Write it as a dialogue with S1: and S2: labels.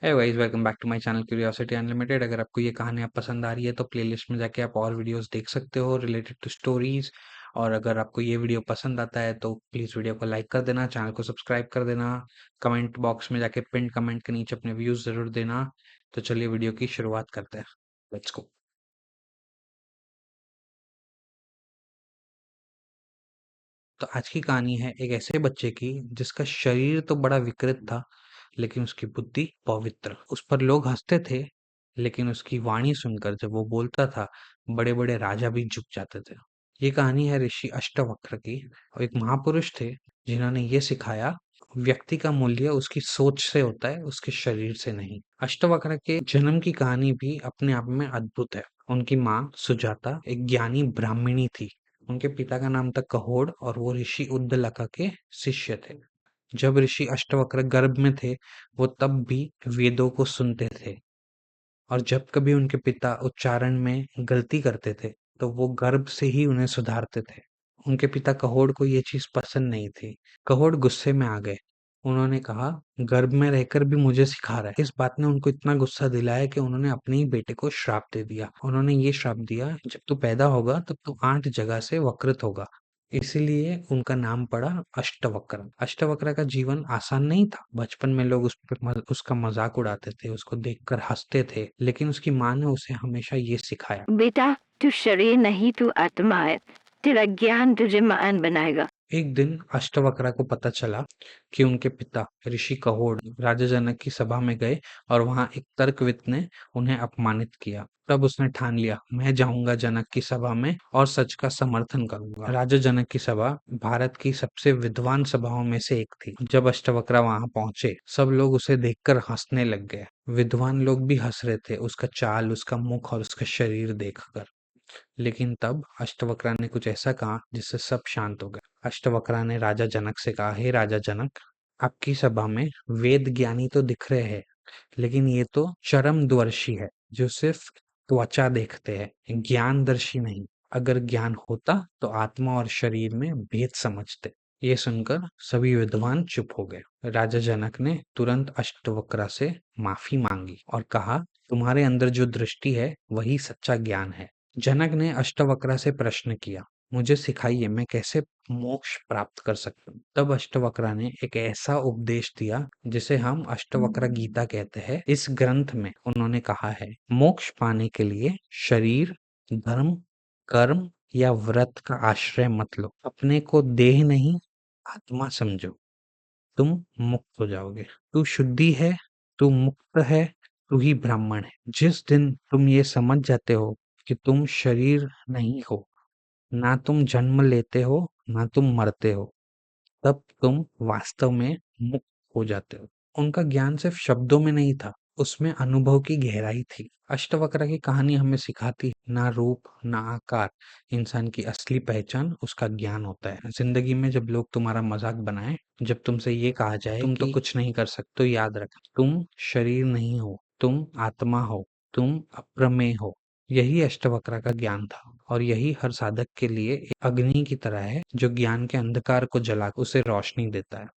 S1: Hey guys, welcome back to my channel curiosity unlimited. अगर आपको ये कहानियाँ पसंद आ रही है तो प्लेलिस्ट में जाके आप और वीडियोस देख सकते हो रिलेटेड टू स्टोरीज। और अगर आपको ये वीडियो पसंद आता है तो प्लीज़ वीडियो को लाइक कर देना, चैनल को सब्सक्राइब कर देना, कमेंट बॉक्स में जाके पिन कमेंट के नीचे अपने व्यूज़ ज़रूर देना। तो चलिए वीडियो की शुरुआत करते हैं। Let's go. तो आज की कहानी है एक ऐसे बच्चे की जिसका शरीर तो बड़ा विकृत था, लेकिन उसकी बुद्धि पवित्र। उस पर लोग हंसते थे, लेकिन उसकी वाणी सुनकर जब वो बोलता था, बड़े बड़े राजा भी झुक जाते थे। ये कहानी है ऋषि अष्टवक्र की। और एक महापुरुष थे जिन्होंने ये सिखाया, व्यक्ति का मूल्य उसकी सोच से होता है, उसके शरीर से नहीं। अष्टवक्र के जन्म की कहानी भी अपने आप में अद्भुत है। उनकी माँ सुजाता एक ज्ञानी ब्राह्मणी थी। उनके पिता का नाम था कहोड़ और वो ऋषि उद्दलका के शिष्य थे। जब ऋषि अष्टवक्र गर्भ में थे, वो तब भी वेदों को सुनते थे। और जब कभी उनके पिता उच्चारण में गलती करते थे, तो वो गर्भ से ही उन्हें सुधारते थे। उनके पिता कहोड़ को ये चीज पसंद नहीं थी। कहोड़ गुस्से में आ गए। उन्होंने कहा, गर्भ में रहकर भी मुझे सिखा रहा है। इस बात ने उनको इतना गुस्सा दिलाया कि उन्होंने अपने ही बेटे को श्राप दे दिया। उन्होंने ये श्राप दिया, जब तू पैदा होगा तब तू 8 जगह से वक्रित होगा। इसीलिए उनका नाम पड़ा अष्टवक्र। अष्टवक्र का जीवन आसान नहीं था। बचपन में लोग उसका मजाक उड़ाते थे, उसको देखकर हंसते थे, लेकिन उसकी माँ ने उसे हमेशा ये सिखाया,
S2: बेटा, तू शरीर नहीं, तू आत्मा है। तेरा ज्ञान तुझे महान बनाएगा।
S1: एक दिन अष्टवक्रा को पता चला कि उनके पिता ऋषि कहोड़ राजा जनक की सभा में गए और वहां एक तर्कविद ने उन्हें अपमानित किया। तब उसने ठान लिया, मैं जाऊंगा जनक की सभा में और सच का समर्थन करूंगा। राजा जनक की सभा भारत की सबसे विद्वान सभाओं में से एक थी। जब अष्टवक्रा वहां पहुंचे, सब लोग उसे देखकर हंसने लग गए। विद्वान लोग भी हंस रहे थे, उसका चाल, उसका मुख और उसका शरीर देखकर। लेकिन तब अष्टवक्रा ने कुछ ऐसा कहा जिससे सब शांत हो गए। अष्टवक्रा ने राजा जनक से कहा, हे राजा जनक, आपकी सभा में वेद ज्ञानी तो दिख रहे हैं, लेकिन ये तो चरमद्दर्शी है, जो सिर्फ त्वचा देखते हैं, ज्ञानदर्शी नहीं। अगर ज्ञान होता तो आत्मा और शरीर में भेद समझते। ये सुनकर सभी विद्वान चुप हो गए। राजा जनक ने तुरंत अष्टवक्रा से माफी मांगी और कहा, तुम्हारे अंदर जो दृष्टि है वही सच्चा ज्ञान है। जनक ने अष्टवक्रा से प्रश्न किया, मुझे सिखाइए, मैं कैसे मोक्ष प्राप्त कर सकता हूँ। तब अष्टवक्रा ने एक ऐसा उपदेश दिया जिसे हम अष्टवक्र गीता कहते हैं। इस ग्रंथ में उन्होंने कहा है, मोक्ष पाने के लिए शरीर, धर्म, कर्म या व्रत का आश्रय मत लो। अपने को देह नहीं, आत्मा समझो, तुम मुक्त हो जाओगे। तू शुद्धि है, तू मुक्त है, तू ही ब्राह्मण है। जिस दिन तुम ये समझ जाते हो कि तुम शरीर नहीं हो, ना तुम जन्म लेते हो, ना तुम मरते हो, तब तुम वास्तव में मुक्त हो जाते हो। उनका ज्ञान सिर्फ शब्दों में नहीं था, उसमें अनुभव की गहराई थी। अष्टवक्र की कहानी हमें सिखाती है, ना रूप ना आकार, इंसान की असली पहचान उसका ज्ञान होता है। जिंदगी में जब लोग तुम्हारा मजाक बनाए, जब तुमसे ये कहा जाए तुम तो कुछ नहीं कर सकते, तो याद रख, तुम शरीर नहीं हो, तुम आत्मा हो, तुम अप्रमेय हो। यही अष्टवक्र का ज्ञान था और यही हर साधक के लिए एक अग्नि की तरह है, जो ज्ञान के अंधकार को जला उसे रोशनी देता है।